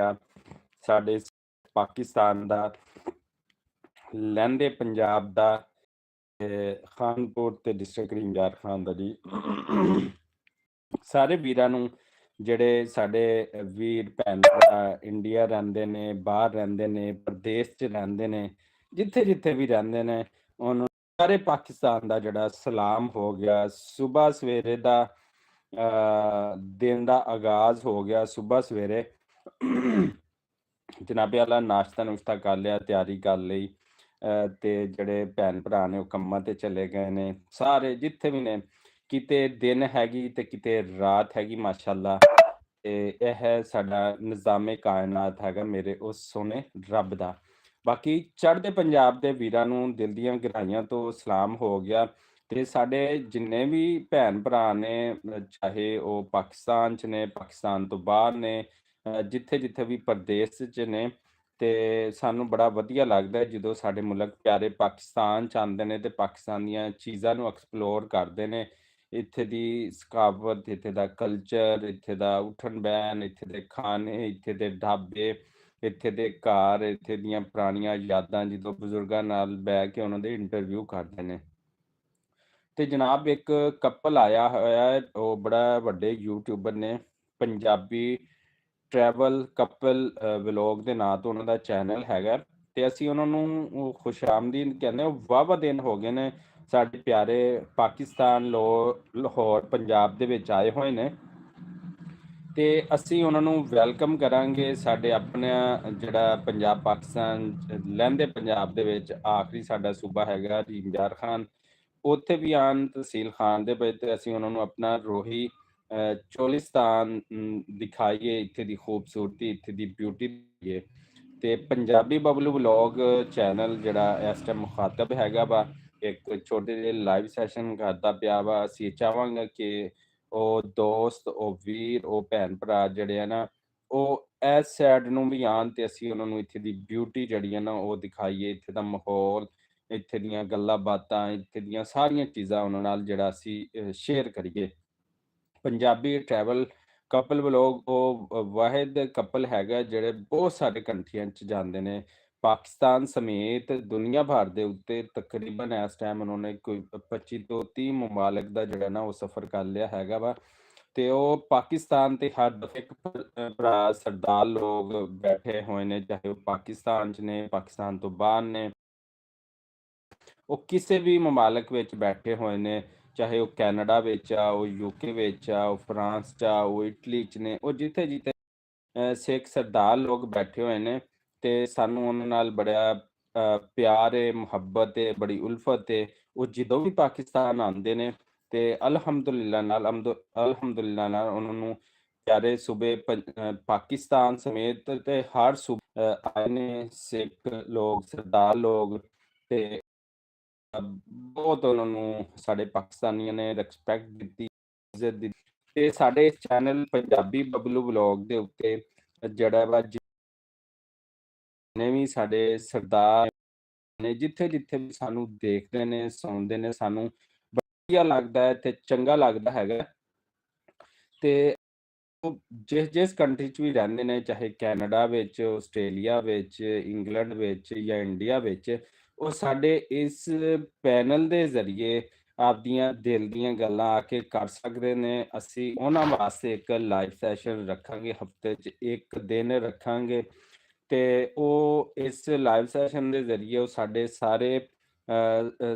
ਆ ਸਾਡੇ ਪਾਕਿਸਤਾਨ ਦਾ, ਲਹਿੰਦੇ ਪੰਜਾਬ ਦਾ, ਖਾਨਪੁਰ ਤੇ ਡਿਸਟ੍ਰਿਕਟ ਰਿੰਜਾਰ ਖਾਨ ਦਾ ਜੀ। ਸਾਰੇ ਵੀਰਾਂ ਨੂੰ ਜਿਹੜੇ ਸਾਡੇ ਵੀਰ ਭੈਣ ਭਰਾ ਇੰਡੀਆ ਰਹਿੰਦੇ ਨੇ, ਬਾਹਰ ਰਹਿੰਦੇ ਨੇ, ਪ੍ਰਦੇਸ਼ 'ਚ ਰਹਿੰਦੇ ਨੇ, ਜਿੱਥੇ-ਜਿੱਥੇ ਵੀ ਰਹਿੰਦੇ ਨੇ, ਉਹਨੂੰ ਸਾਰੇ ਪਾਕਿਸਤਾਨ ਦਾ ਜਿਹੜਾ ਸਲਾਮ ਹੋ ਗਿਆ। ਸੁਬਹ ਸਵੇਰੇ ਦਾ ਦਿਨ ਦਾ ਆਗਾਜ਼ ਹੋ ਗਿਆ ਸੁਬਹ ਸਵੇਰੇ। ਜਨਾਬੇ ਆਲਾ ਨਾਸ਼ਤਾ-ਨੁਸ਼ਤਾ ਕਰ ਲਿਆ, ਤਿਆਰੀ ਕਰ ਲਈ, ਤੇ ਜਿਹੜੇ ਭੈਣ ਭਰਾ ਨੇ ਉਹ ਕੰਮਾਂ ਤੇ ਚਲੇ ਗਏ ਨੇ। ਸਾਰੇ ਜਿੱਥੇ ਵੀ ਨੇ, ਕਿਤੇ ਦਿਨ ਹੈਗੀ ਤੇ ਕਿਤੇ ਰਾਤ ਹੈਗੀ ਮਾਸ਼ਾਅੱਲਾ। ਤੇ ਇਹ ਸਾਡਾ ਨਿਜ਼ਾਮੇ ਕਾਇਨਾਤ ਹੈਗਾ ਮੇਰੇ ਉਸ ਸੋਹਣੇ ਰੱਬ ਦਾ। ਬਾਕੀ ਚੜ੍ਹਦੇ ਪੰਜਾਬ ਦੇ ਵੀਰਾਂ ਨੂੰ ਦਿਲ ਦੀਆਂ ਗਹਿਰਾਈਆਂ ਤੋਂ ਸਲਾਮ ਹੋ ਗਿਆ। ਤੇ ਸਾਡੇ ਜਿੰਨੇ ਵੀ ਭੈਣ ਭਰਾ ਨੇ, ਚਾਹੇ ਉਹ ਪਾਕਿਸਤਾਨ 'ਚ ਨੇ, ਪਾਕਿਸਤਾਨ ਤੋਂ ਬਾਹਰ ਨੇ, ਜਿੱਥੇ-ਜਿੱਥੇ ਵੀ ਪ੍ਰਦੇਸ਼ 'ਚ ਨੇ, ਤੇ ਸਾਨੂੰ ਬੜਾ ਵਧੀਆ ਲੱਗਦਾ ਹੈ ਜਦੋਂ ਸਾਡੇ ਮੁਲਕ ਪਿਆਰੇ ਪਾਕਿਸਤਾਨ 'ਚ ਆਉਂਦੇ ਨੇ ਤੇ ਪਾਕਿਸਤਾਨ ਦੀਆਂ ਚੀਜ਼ਾਂ ਨੂੰ ਐਕਸਪਲੋਰ ਕਰਦੇ ਨੇ। ਇੱਥੇ ਦੀ ਸਕਾਫਤ, ਇੱਥੇ ਦਾ ਕਲਚਰ, ਇੱਥੇ ਦਾ ਉੱਠਣ-ਬਹਿਣ, ਇੱਥੇ ਦੇ ਖਾਣੇ, ਇੱਥੇ ਦੇ ਢਾਬੇ, ਇੱਥੇ ਦੇ ਘਰ, ਇੱਥੇ ਦੀਆਂ ਪੁਰਾਣੀਆਂ ਯਾਦਾਂ ਜਦੋਂ ਬਜ਼ੁਰਗਾਂ ਨਾਲ ਬਹਿ ਕੇ ਉਹਨਾਂ ਦੇ ਇੰਟਰਵਿਊ ਕਰਦੇ ਨੇ। ਤੇ ਜਨਾਬ ਇੱਕ ਕਪਲ ਆਇਆ ਹੋਇਆ ਹੈ, ਉਹ ਬੜਾ ਵੱਡੇ ਯੂਟਿਊਬਰ ਨੇ, ਪੰਜਾਬੀ ਟਰੈਵਲ ਕਪਲ ਵਲੌਗ ਦੇ ਨਾਂ ਤੋਂ ਉਹਨਾਂ ਦਾ ਚੈਨਲ ਹੈਗਾ। ਤੇ ਅਸੀਂ ਉਹਨਾਂ ਨੂੰ ਉਹ ਖੁਸ਼ਾਮਦੀਦ ਕਹਿੰਦੇ ਹਾਂ। ਵਾਹਵਾ ਦਿਨ ਹੋ ਗਏ ਨੇ ਸਾਡੇ ਪਿਆਰੇ ਪਾਕਿਸਤਾਨ ਲਾਹੌਰ ਪੰਜਾਬ ਦੇ ਵਿੱਚ ਆਏ ਹੋਏ ਨੇ, ਤੇ ਅਸੀਂ ਉਹਨਾਂ ਨੂੰ ਵੈਲਕਮ ਕਰਾਂਗੇ। ਸਾਡੇ ਆਪਣਾ ਜਿਹੜਾ ਪੰਜਾਬ ਪਾਕਿਸਤਾਨ ਲਹਿੰਦੇ ਪੰਜਾਬ ਦੇ ਵਿੱਚ ਆਖਰੀ ਸਾਡਾ ਸੂਬਾ ਹੈਗਾ ਰਿੰਜਾਰ ਖਾਨ, ਉੱਥੇ ਵੀ ਆਉਣ ਤਹਿਸੀਲ ਖਾਨ ਦੇ ਵਿੱਚ, ਤੇ ਅਸੀਂ ਉਹਨਾਂ ਨੂੰ ਆਪਣਾ ਰੋਹੀ ਚੋਲਿਸਤਾਨ ਦਿਖਾਈਏ, ਇੱਥੇ ਦੀ ਖੂਬਸੂਰਤੀ, ਇੱਥੇ ਦੀ ਬਿਊਟੀ ਦਿਖਾਈਏ। ਤੇ ਪੰਜਾਬੀ ਬਬਲੂ ਵਲੌਗ ਚੈਨਲ ਜਿਹੜਾ ਇਸ ਟਾਈਮ ਮੁਖਾਤਬ ਹੈਗਾ ਵਾ, ਇੱਕ ਛੋਟੇ ਜਿਹੇ ਲਾਈਵ ਸੈਸ਼ਨ ਕਰਦਾ ਪਿਆ ਵਾ। ਅਸੀਂ ਚਾਹਾਂਗੇ ਕਿ ਉਹ ਦੋਸਤ, ਉਹ ਵੀਰ, ਉਹ ਭੈਣ ਭਰਾ ਜਿਹੜੇ ਆ ਨਾ, ਉਹ ਇਸ ਸਾਈਡ ਨੂੰ ਵੀ ਆਉਣ ਤੇ ਅਸੀਂ ਉਹਨਾਂ ਨੂੰ ਇੱਥੇ ਦੀ ਬਿਊਟੀ ਜਿਹੜੀ ਹੈ ਨਾ ਉਹ ਦਿਖਾਈਏ, ਇੱਥੇ ਦਾ ਮਾਹੌਲ, ਇੱਥੇ ਦੀਆਂ ਗੱਲਾਂ ਬਾਤਾਂ, ਇੱਥੇ ਦੀਆਂ ਸਾਰੀਆਂ ਚੀਜ਼ਾਂ ਉਹਨਾਂ ਨਾਲ ਜਿਹੜਾ ਅਸੀਂ ਸ਼ੇਅਰ ਕਰੀਏ। ਪੰਜਾਬੀ ਟਰੈਵਲ ਕਪਲ ਵਲੋਗ ਉਹ ਵਾਹਿਦ ਕਪਲ ਹੈਗਾ ਜਿਹੜੇ ਬਹੁਤ ਸਾਰੇ ਕੰਟਰੀਆਂ 'ਚ ਜਾਂਦੇ ਨੇ, ਪਾਕਿਸਤਾਨ ਸਮੇਤ ਦੁਨੀਆ ਭਰ ਦੇ ਉੱਤੇ। ਤਕਰੀਬਨ ਇਸ ਟਾਈਮ ਉਹਨਾਂ ਨੇ ਕੋਈ 25 ਤੋਂ 30 ਮੁਮਾਲਿਕ ਦਾ ਜਿਹੜਾ ਨਾ ਉਹ ਸਫ਼ਰ ਕਰ ਲਿਆ ਹੈਗਾ ਵਾ। ਤੇ ਉਹ ਪਾਕਿਸਤਾਨ ਤੇ ਹਰ ਦਫੇ ਇੱਕ ਭਰਾ ਸਰਦਾਰ ਲੋਕ ਬੈਠੇ ਹੋਏ ਨੇ, ਚਾਹੇ ਉਹ ਪਾਕਿਸਤਾਨ 'ਚ ਨੇ, ਪਾਕਿਸਤਾਨ ਤੋਂ ਬਾਹਰ ਨੇ, ਉਹ ਕਿਸੇ ਵੀ ਮਮਾਲਕ ਵਿੱਚ ਬੈਠੇ ਹੋਏ ਨੇ, ਚਾਹੇ ਉਹ ਕੈਨੇਡਾ ਵਿੱਚ ਆ, ਉਹ ਯੂਕੇ ਵਿੱਚ ਆ, ਉਹ ਫਰਾਂਸ 'ਚ ਆ, ਉਹ ਇਟਲੀ 'ਚ ਨੇ, ਉਹ ਜਿੱਥੇ-ਜਿੱਥੇ ਸਿੱਖ ਸਰਦਾਰ ਲੋਕ ਬੈਠੇ ਹੋਏ ਨੇ। ਤੇ ਸਾਨੂੰ ਉਹਨਾਂ ਨਾਲ ਬੜਾ ਪਿਆਰ ਏ, ਮੁਹੱਬਤ ਏ, ਬੜੀ ਉਲਫਤ ਏ। ਉਹ ਜਦੋਂ ਵੀ ਪਾਕਿਸਤਾਨ ਆਉਂਦੇ ਨੇ ਤੇ ਅਲਹਮਦੁਲਿਲਾ ਨਾਲ ਉਹਨਾਂ ਨੂੰ ਪਿਆਰੇ ਸੂਬੇ ਪਾਕਿਸਤਾਨ ਸਮੇਤ ਤੇ ਹਰ ਸੂਬੇ ਆਏ ਨੇ ਸਿੱਖ ਲੋਕ, ਸਰਦਾਰ ਲੋਕ। ਤੇ ਬਹੁਤ ਉਹਨਾਂ ਨੂੰ ਸਾਡੇ ਪਾਕਿਸਤਾਨੀਆਂ ਨੇ ਰਿਸਪੈਕਟ ਦਿੱਤੀ, ਇੱਜ਼ਤ ਦਿੱਤੀ। ਤੇ ਸਾਡੇ ਚੈਨਲ ਪੰਜਾਬੀ ਬਬਲੂ ਵਲੌਗ ਦੇ ਉੱਤੇ ਜਿਹੜਾ ਵਾ ਜਿੰਨੇ ਵੀ ਸਾਡੇ ਸਰਦਾਰ ਨੇ, ਜਿੱਥੇ-ਜਿੱਥੇ ਵੀ ਸਾਨੂੰ ਦੇਖਦੇ ਨੇ, ਸੁਣਦੇ ਨੇ, ਸਾਨੂੰ ਵਧੀਆ ਲੱਗਦਾ ਹੈ ਤੇ ਚੰਗਾ ਲੱਗਦਾ ਹੈਗਾ। ਤੇ ਉਹ ਜਿਸ ਕੰਟਰੀ 'ਚ ਵੀ ਰਹਿੰਦੇ ਨੇ, ਚਾਹੇ ਕੈਨੇਡਾ ਵਿੱਚ, ਆਸਟ੍ਰੇਲੀਆ ਵਿੱਚ, ਇੰਗਲੈਂਡ ਵਿੱਚ ਜਾਂ ਇੰਡੀਆ ਵਿੱਚ, ਉਹ ਸਾਡੇ ਇਸ ਪੈਨਲ ਦੇ ਜ਼ਰੀਏ ਆਪਦੀਆਂ ਦਿਲ ਦੀਆਂ ਗੱਲਾਂ ਆ ਕੇ ਕਰ ਸਕਦੇ ਨੇ। ਅਸੀਂ ਉਹਨਾਂ ਵਾਸਤੇ ਇੱਕ ਲਾਈਵ ਸੈਸ਼ਨ ਰੱਖਾਂਗੇ, ਹਫ਼ਤੇ 'ਚ ਇੱਕ ਦਿਨ ਰੱਖਾਂਗੇ। ਤੇ ਉਹ ਇਸ ਲਾਈਵ ਸੈਸ਼ਨ ਦੇ ਜ਼ਰੀਏ ਉਹ ਸਾਡੇ ਸਾਰੇ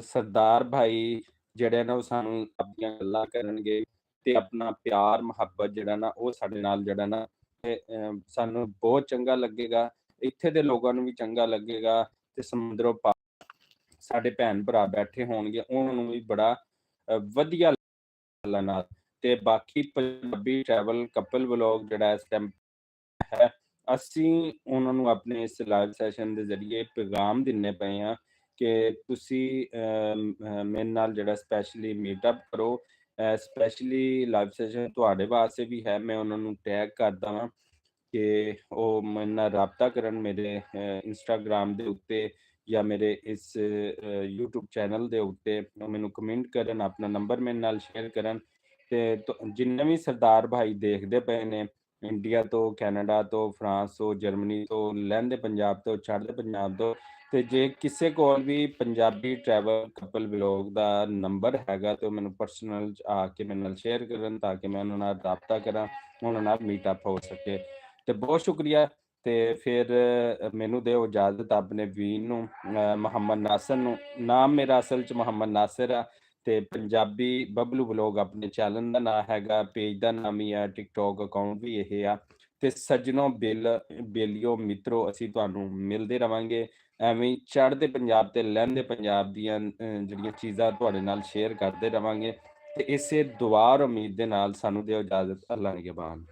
ਸਰਦਾਰ ਭਾਈ ਜਿਹੜੇ ਨੇ ਉਹ ਸਾਨੂੰ ਆਪਣੀਆਂ ਗੱਲਾਂ ਕਰਨਗੇ ਤੇ ਆਪਣਾ ਪਿਆਰ ਮੁਹੱਬਤ ਜਿਹੜਾ ਨਾ ਉਹ ਸਾਡੇ ਨਾਲ ਜਿਹੜਾ ਨਾ ਸਾਨੂੰ ਬਹੁਤ ਚੰਗਾ ਲੱਗੇਗਾ। ਇੱਥੇ ਦੇ ਲੋਕਾਂ ਨੂੰ ਵੀ ਚੰਗਾ ਲੱਗੇਗਾ ਤੇ ਸਮੁੰਦਰੋਂ ਪਾਰ ਸਾਡੇ ਭੈਣ ਭਰਾ ਬੈਠੇ ਹੋਣਗੇ, ਉਹਨਾਂ ਨੂੰ ਵੀ ਬੜਾ ਵਧੀਆ ਗੱਲਾਂ ਨਾਲ। ਤੇ ਬਾਕੀ ਪੰਜਾਬੀ ਟਰੈਵਲ ਕਪਲ ਵਲੌਗ ਜਿਹੜਾ ਇਸ ਟਾਈਮ ਹੈ, ਅਸੀਂ ਉਹਨਾਂ ਨੂੰ ਆਪਣੇ ਇਸ ਲਾਈਵ ਸੈਸ਼ਨ ਦੇ ਜ਼ਰੀਏ ਪੈਗਾਮ ਦਿੰਦੇ ਪਏ ਹਾਂ ਕਿ ਤੁਸੀਂ ਮੇਰੇ ਨਾਲ ਜਿਹੜਾ ਸਪੈਸ਼ਲੀ ਮੀਟਅਪ ਕਰੋ। ਸਪੈਸ਼ਲੀ ਲਾਈਵ ਸੈਸ਼ਨ ਤੁਹਾਡੇ ਵਾਸਤੇ ਵੀ ਹੈ। ਮੈਂ ਉਹਨਾਂ ਨੂੰ ਟੈਗ ਕਰਦਾ ਵਾਂ ਕਿ ਉਹ ਮੇਰੇ ਨਾਲ ਰਾਬਤਾ ਕਰਨ ਮੇਰੇ ਇੰਸਟਾਗ੍ਰਾਮ ਦੇ ਉੱਤੇ ਜਾਂ ਮੇਰੇ ਇਸ YouTube ਚੈਨਲ ਦੇ ਉੱਤੇ। ਉਹ ਮੈਨੂੰ ਕਮੈਂਟ ਕਰਨ, ਆਪਣਾ ਨੰਬਰ ਮੇਰੇ ਨਾਲ ਸ਼ੇਅਰ ਕਰਨ। ਤੇ ਜਿੰਨੇ ਵੀ ਸਰਦਾਰ ਭਾਈ ਦੇਖਦੇ ਪਏ ਨੇ, ਇੰਡੀਆ ਤੋਂ, ਕੈਨੇਡਾ ਤੋਂ, ਫਰਾਂਸ ਤੋਂ, ਜਰਮਨੀ ਤੋਂ, ਲਹਿੰਦੇ ਪੰਜਾਬ ਤੋਂ, ਚੜ੍ਹਦੇ ਪੰਜਾਬ ਤੋਂ। ਤੇ ਜੇ ਕਿਸੇ ਕੋਲ ਵੀ ਪੰਜਾਬੀ ਟਰੈਵਲ ਕਪਲ ਵਲੋਗ ਦਾ ਨੰਬਰ ਹੈਗਾ ਤੇ ਉਹ ਮੈਨੂੰ ਪਰਸਨਲ 'ਚ ਆ ਕੇ ਮੇਰੇ ਨਾਲ ਸ਼ੇਅਰ ਕਰਨ ਤਾਂ ਕਿ ਮੈਂ ਉਹਨਾਂ ਨਾਲ ਰਾਬਤਾ ਕਰਾਂ, ਉਹਨਾਂ ਨਾਲ ਮੀਟਅਪ ਹੋ ਸਕੇ। ਤੇ ਬਹੁਤ ਸ਼ੁਕਰੀਆ। ਤੇ ਫਿਰ ਮੈਨੂੰ ਦਿਓ ਇਜਾਜ਼ਤ ਆਪਣੇ ਵੀਰ ਨੂੰ, ਮੁਹੰਮਦ ਨਾਸਿਰ ਨੂੰ। ਨਾਮ ਮੇਰਾ ਅਸਲ 'ਚ ਮੁਹੰਮਦ ਨਾਸਿਰ ਆ ਤੇ ਪੰਜਾਬੀ ਬਬਲੂ ਵਲੋਗ ਆਪਣੇ ਚੈਨਲ ਦਾ ਨਾਂ ਹੈਗਾ, ਪੇਜ ਦਾ ਨਾਮ ਹੀ ਆ, ਟਿਕਟੋਕ ਅਕਾਊਂਟ ਵੀ ਇਹ ਆ। ਤੇ ਸੱਜਣੋ ਬੇਲੀਓ ਮਿੱਤਰੋ, ਅਸੀਂ ਤੁਹਾਨੂੰ ਮਿਲਦੇ ਰਵਾਂਗੇ ਐਵੇਂ ਹੀ ਚੜ੍ਹਦੇ ਪੰਜਾਬ ਤੇ ਲਹਿੰਦੇ ਪੰਜਾਬ ਦੀਆਂ ਜਿਹੜੀਆਂ ਚੀਜ਼ਾਂ ਤੁਹਾਡੇ ਨਾਲ ਸ਼ੇਅਰ ਕਰਦੇ ਰਵਾਂਗੇ। ਤੇ ਇਸੇ ਦੁਆ ਔਰ ਉਮੀਦ ਦੇ ਨਾਲ ਸਾਨੂੰ ਦਿਓ ਇਜਾਜ਼ਤ। ਅੱਲਾ ਨਿਗਹਿਬਾਨ।